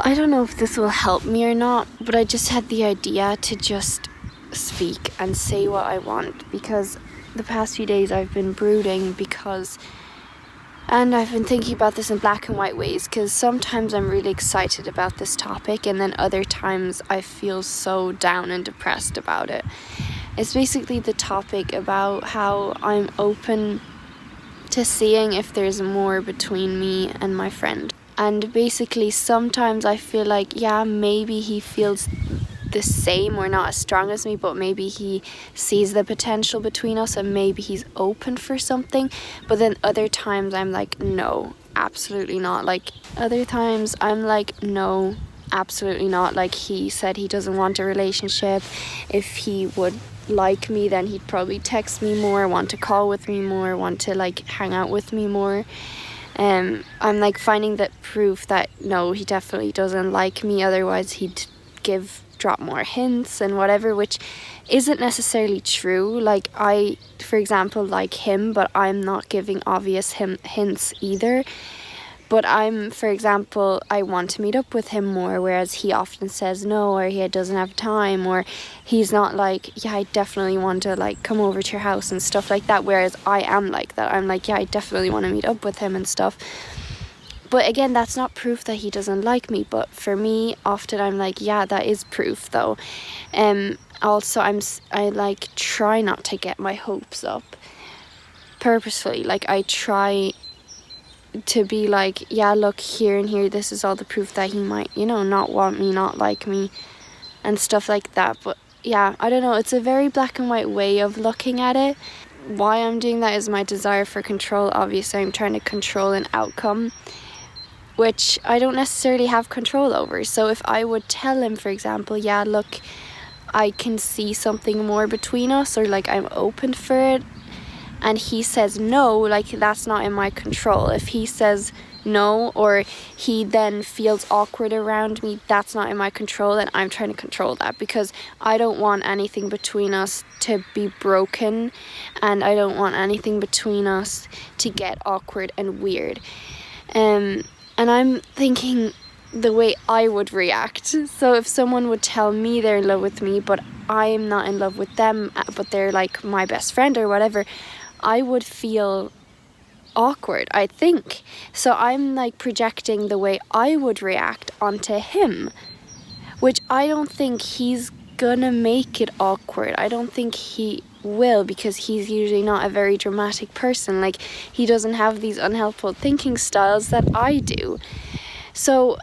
I don't know if this will help me or not, but I just had the idea to just speak and say what I want, because the past few days I've been brooding and I've been thinking about this in black and white ways, because sometimes I'm really excited about this topic and then other times I feel so down and depressed about it. It's basically the topic about how I'm open to seeing if there's more between me and my friend. And basically sometimes I feel like, yeah, maybe he feels the same or not as strong as me, but maybe he sees the potential between us and maybe he's open for something. But then other times I'm like, no, absolutely not. Like other times I'm like, no, absolutely not. Like he said he doesn't want a relationship. If he would like me, then he'd probably text me more, want to call with me more, want to like hang out with me more. I'm like finding that proof that no, he definitely doesn't like me, otherwise he'd drop more hints and whatever, which isn't necessarily true. Like I, for example, like him, but I'm not giving obvious hints either. But for example, I want to meet up with him more, whereas he often says no, or he doesn't have time, or he's not like, yeah, I definitely want to like come over to your house and stuff like that, whereas I am like that. I'm like, yeah, I definitely want to meet up with him and stuff. But again, that's not proof that he doesn't like me. But for me, often I'm like, yeah, that is proof though. Also, I like try not to get my hopes up purposefully. Like I try to be like, yeah, look, here and here, this is all the proof that he might, not want me, not like me and stuff like that. But yeah, I don't know, it's a very black and white way of looking at it. Why I'm doing that is my desire for control. Obviously, I'm trying to control an outcome which I don't necessarily have control over. So if I would tell him, for example, yeah, look, I can see something more between us, or like I'm open for it, and he says no, like that's not in my control. If he says no, or he then feels awkward around me, that's not in my control, and I'm trying to control that, because I don't want anything between us to be broken, and I don't want anything between us to get awkward and weird. And I'm thinking the way I would react. So if someone would tell me they're in love with me, but I'm not in love with them, but they're like my best friend or whatever, I would feel awkward, I think. So I'm like projecting the way I would react onto him, which I don't think he's gonna make it awkward. I don't think he will, because he's usually not a very dramatic person. Like he doesn't have these unhelpful thinking styles that I do. So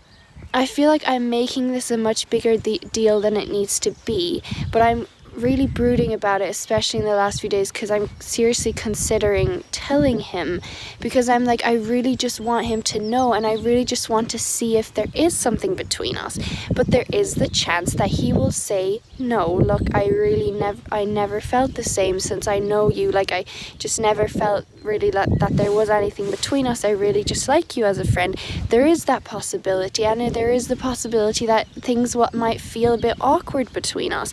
I feel like I'm making this a much bigger deal than it needs to be, but I'm really brooding about it, especially in the last few days, because I'm seriously considering telling him, because I'm like, I really just want him to know, and I really just want to see if there is something between us. But there is the chance that he will say no, look, I never felt the same since I know you. Like I just never felt really that there was anything between us. I really just like you as a friend. There is that possibility, and there is the possibility that things might feel a bit awkward between us.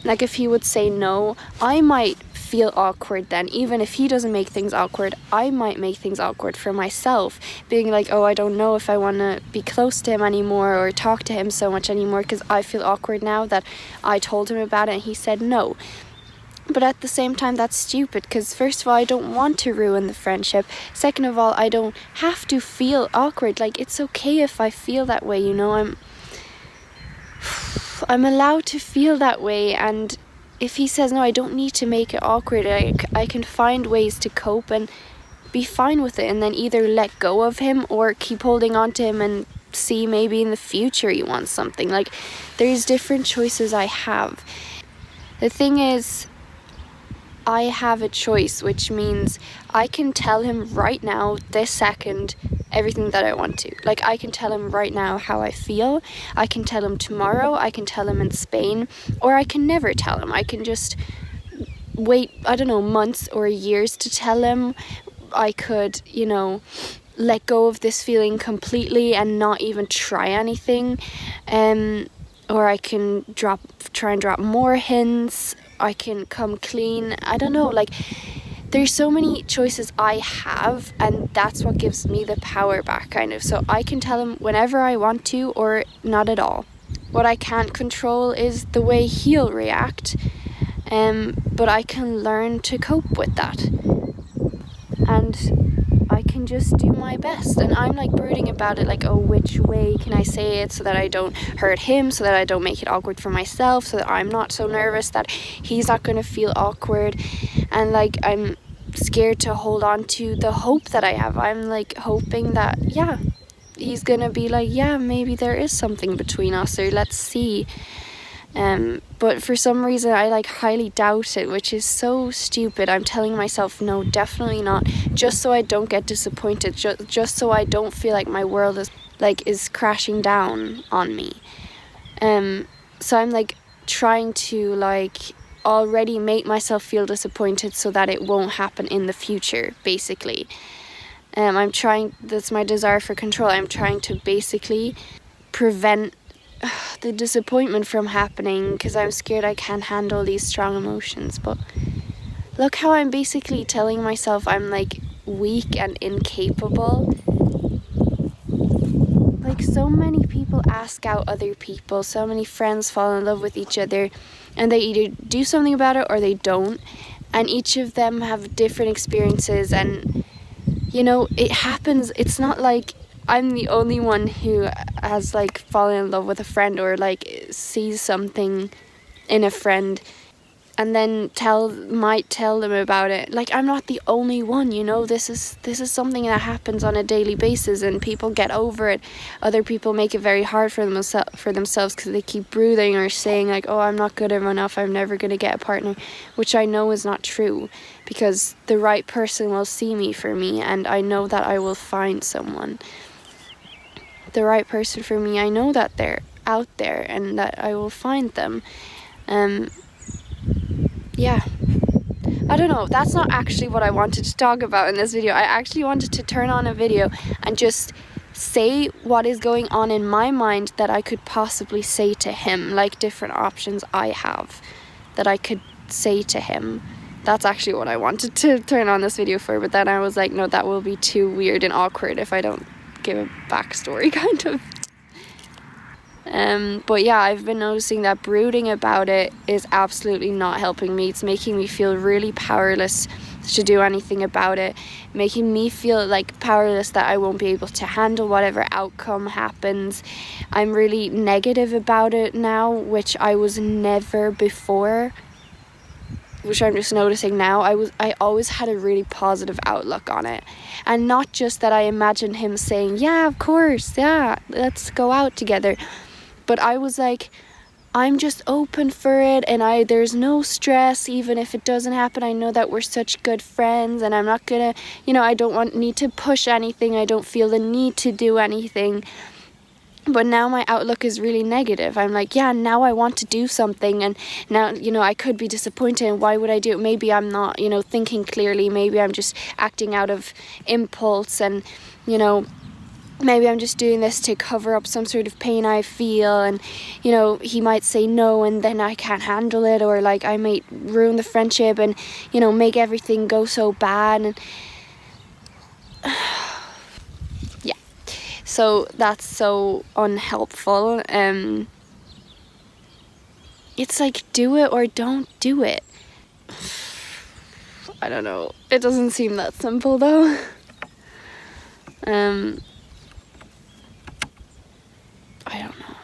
Like if he would say no, I might feel awkward then. Even if he doesn't make things awkward, I might make things awkward for myself, being like, oh, I don't know if I want to be close to him anymore or talk to him so much anymore, because I feel awkward now that I told him about it and he said no. But at the same time, that's stupid, because first of all, I don't want to ruin the friendship. Second of all, I don't have to feel awkward. Like it's okay if I feel that way, I'm allowed to feel that way, and if he says no, I don't need to make it awkward. I can find ways to cope and be fine with it, and then either let go of him or keep holding on to him and see maybe in the future he wants something. Like there's different choices I have. The thing is, I have a choice, which means I can tell him right now, this second, everything that I want to. Like I can tell him right now how I feel. I can tell him tomorrow. I can tell him in Spain, or I can never tell him. I can just wait, I don't know, months or years to tell him. I could, let go of this feeling completely and not even try anything. Or I can try and drop more hints. I can come clean. I don't know, like there's so many choices I have, and that's what gives me the power back, kind of. So I can tell him whenever I want to, or not at all. What I can't control is the way he'll react, but I can learn to cope with that, and I can just do my best. And I'm like brooding about it, like, oh, which way can I say it so that I don't hurt him, so that I don't make it awkward for myself, so that I'm not so nervous that he's not going to feel awkward. And like, I'm scared to hold on to the hope that I have. I'm like hoping that, yeah, he's gonna be like, yeah, maybe there is something between us, or let's see. But for some reason I like highly doubt it, which is so stupid. I'm telling myself no, definitely not, just so I don't get disappointed, just so I don't feel like my world is crashing down on me. So I'm like trying to like already make myself feel disappointed so that it won't happen in the future, basically. I'm trying, that's my desire for control. I'm trying to basically prevent the disappointment from happening, because I'm scared I can't handle these strong emotions. But look how I'm basically telling myself I'm like weak and incapable. Like, so many people ask out other people, so many friends fall in love with each other, and they either do something about it or they don't, and each of them have different experiences. And you know, it happens. It's not like I'm the only one who has like fallen in love with a friend, or like sees something in a friend and then might tell them about it. Like, I'm not the only one, you know. This is something that happens on a daily basis, and people get over it. Other people make it very hard for themselves because they keep brooding or saying like, oh, I'm not good enough, I'm never going to get a partner, which I know is not true, because the right person will see me for me, and I know that I will find someone. The right person for me, I know that they're out there and that I will find them. Yeah, I don't know, that's not actually what I wanted to talk about in this video. I actually wanted to turn on a video and just say what is going on in my mind that I could possibly say to him, like different options I have that I could say to him. That's actually what I wanted to turn on this video for, but then I was like, no, that will be too weird and awkward if I don't give a backstory, kind of. But yeah, I've been noticing that brooding about it is absolutely not helping me. It's making me feel really powerless to do anything about it, making me feel like powerless that I won't be able to handle whatever outcome happens. I'm really negative about it now, which I was never before, which I'm just noticing now. I always had a really positive outlook on it, and not just that I imagined him saying, yeah, of course, yeah, let's go out together, but I was like, I'm just open for it, and there's no stress. Even if it doesn't happen, I know that we're such good friends, and I'm not gonna, you know, I don't need to push anything. I don't feel the need to do anything. But now my outlook is really negative. I'm like, yeah, now I want to do something, and now, you know, I could be disappointed, and why would I do it? Maybe I'm not, you know, thinking clearly. Maybe I'm just acting out of impulse, and, you know, maybe I'm just doing this to cover up some sort of pain I feel, and, you know, he might say no, and then I can't handle it, or like I might ruin the friendship and, you know, make everything go so bad. And yeah, so that's so unhelpful. It's like, do it or don't do it. I don't know, it doesn't seem that simple though. I don't know.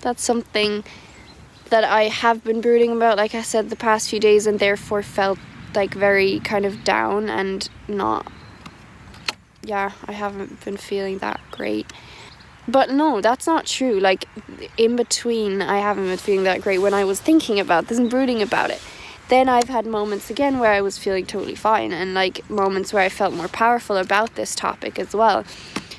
That's something that I have been brooding about, like I said, the past few days, and therefore felt like very kind of down and not, yeah, I haven't been feeling that great. But no, that's not true. Like, in between, I haven't been feeling that great when I was thinking about this and brooding about it. Then I've had moments again where I was feeling totally fine, and like moments where I felt more powerful about this topic as well.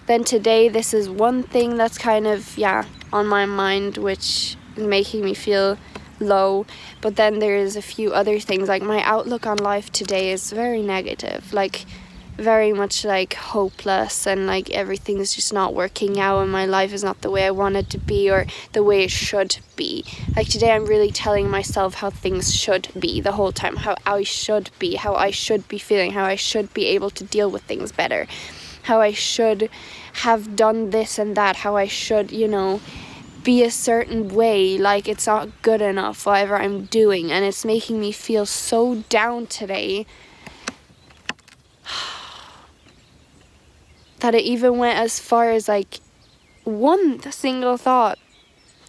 Then today, this is one thing that's kind of, yeah, on my mind, which is making me feel low. But then there's a few other things, like my outlook on life today is very negative. Like, very much like hopeless, and like everything is just not working out, and my life is not the way I want it to be, or the way it should be. Like today I'm really telling myself how things should be the whole time, how I should be, how I should be feeling, how I should be able to deal with things better, how I should have done this and that, how I should, be a certain way. Like it's not good enough whatever I'm doing, and it's making me feel so down today that it even went as far as like one single thought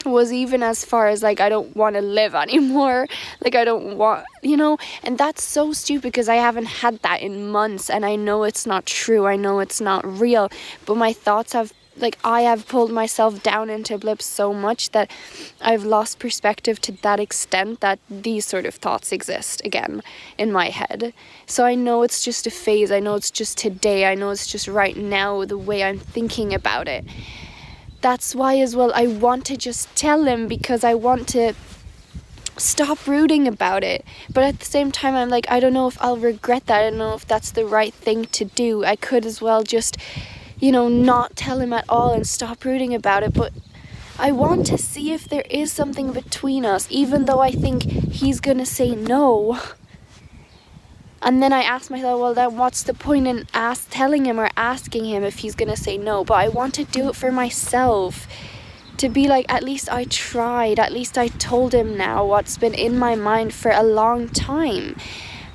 was even as far as like I don't want to live anymore. Like I don't want, and that's so stupid because I haven't had that in months, and I know it's not true, I know it's not real, but my thoughts have, like, I have pulled myself down into blips so much that I've lost perspective to that extent that these sort of thoughts exist again in my head. So I know it's just a phase, I know it's just today, I know it's just right now the way I'm thinking about it. That's why as well I want to just tell him, because I want to stop brooding about it. But at the same time I'm like, I don't know if I'll regret that, I don't know if that's the right thing to do. I could as well just not tell him at all and stop brooding about it, but I want to see if there is something between us, even though I think he's gonna say no. And then I ask myself, well, then what's the point in telling him or asking him if he's gonna say no? But I want to do it for myself, to be like, at least I tried, at least I told him now what's been in my mind for a long time.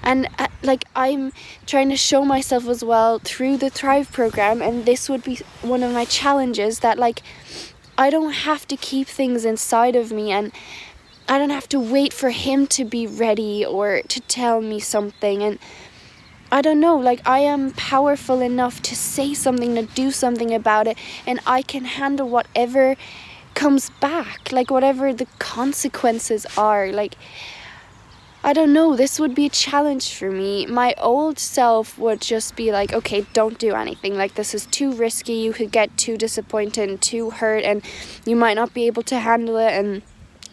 And like I'm trying to show myself as well through the Thrive program, and this would be one of my challenges, that like I don't have to keep things inside of me, and I don't have to wait for him to be ready or to tell me something. And I don't know, like I am powerful enough to say something, to do something about it, and I can handle whatever comes back, like whatever the consequences are. Like I don't know, this would be a challenge for me. My old self would just be like, okay, don't do anything. Like, this is too risky. You could get too disappointed and too hurt, and you might not be able to handle it. And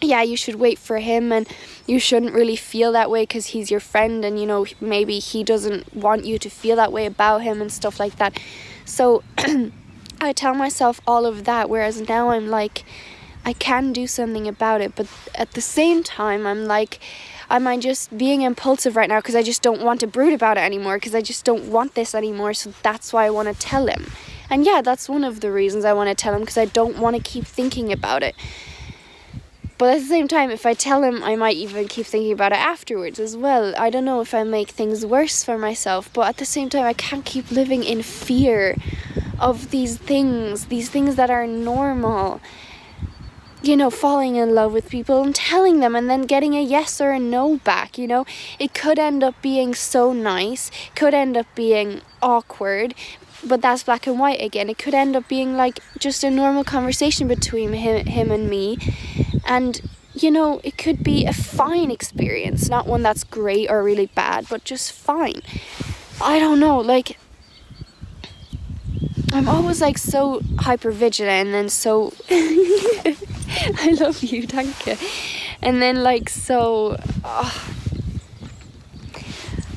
yeah, you should wait for him, and you shouldn't really feel that way because he's your friend, and maybe he doesn't want you to feel that way about him and stuff like that. So I tell myself all of that, whereas now I'm like, I can do something about it. But at the same time, I'm like, am I just being impulsive right now because I just don't want to brood about it anymore, because I just don't want this anymore, so that's why I want to tell him. And yeah, that's one of the reasons I want to tell him, because I don't want to keep thinking about it. But at the same time, if I tell him, I might even keep thinking about it afterwards as well. I don't know if I make things worse for myself, but at the same time I can't keep living in fear of these things that are normal. Falling in love with people and telling them and then getting a yes or a no back, It could end up being so nice, could end up being awkward, but that's black and white again. It could end up being like just a normal conversation between him and me. And, it could be a fine experience, not one that's great or really bad, but just fine. I don't know, like, I'm always like so hyper vigilant, and then so I love you, danke. And then like so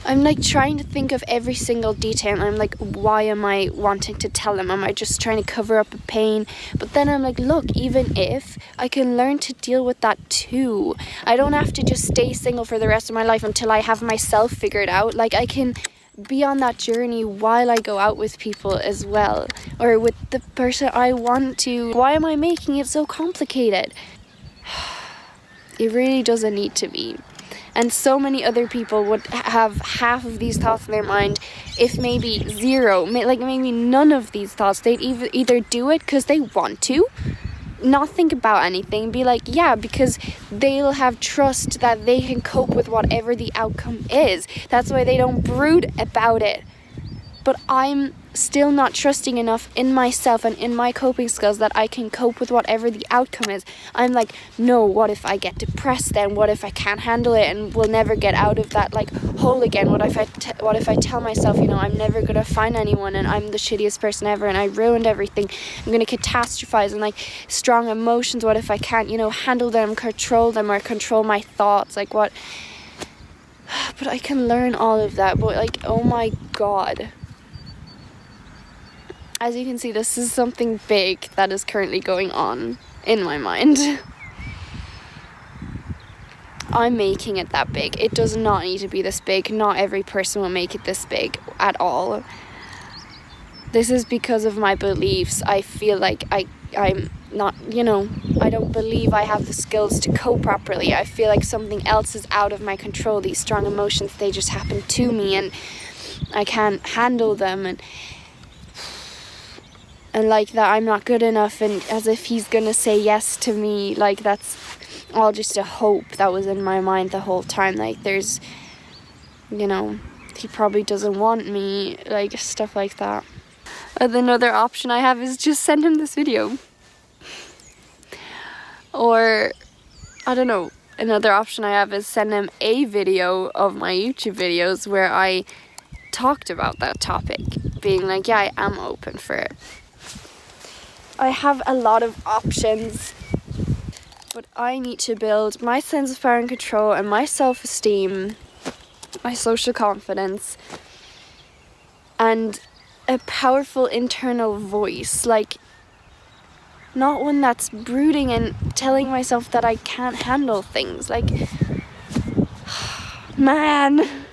I'm like trying to think of every single detail, and I'm like, why am I wanting to tell him? Am I just trying to cover up a pain? But then I'm like, look, even if I can learn to deal with that too, I don't have to just stay single for the rest of my life until I have myself figured out. Like, I can be on that journey while I go out with people as well, or with the person I want to. Why am I making it so complicated? It really doesn't need to be. And so many other people would have half of these thoughts in their mind, if maybe zero, like maybe none of these thoughts. They'd either do it because they want to, not think about anything, be like, yeah, because they'll have trust that they can cope with whatever the outcome is. That's why they don't brood about it. But I'm still not trusting enough in myself and in my coping skills that I can cope with whatever the outcome is. I'm like, no, what if I get depressed then? What if I can't handle it and will never get out of that like hole again? What if I tell myself, I'm never gonna find anyone and I'm the shittiest person ever and I ruined everything. I'm gonna catastrophize and like strong emotions. What if I can't, handle them, control them, or control my thoughts? Like what? But I can learn all of that. But like, oh my God. as you can see, this is something big that is currently going on in my mind. I'm making it that big. It does not need to be this big. Not every person will make it this big at all. This is because of my beliefs. I feel like I'm not, I don't believe I have the skills to cope properly. I feel like something else is out of my control. These strong emotions, they just happen to me and I can't handle them, and like that I'm not good enough, and as if he's gonna say yes to me. Like, that's all just a hope that was in my mind the whole time. Like, there's, he probably doesn't want me, like, stuff like that. Another option I have is just send him this video. Or, I don't know, another option I have is send him a video of my YouTube videos where I talked about that topic, being like, yeah, I am open for it. I have a lot of options, but I need to build my sense of power and control and my self-esteem, my social confidence, and a powerful internal voice, like, not one that's brooding and telling myself that I can't handle things. Like, man.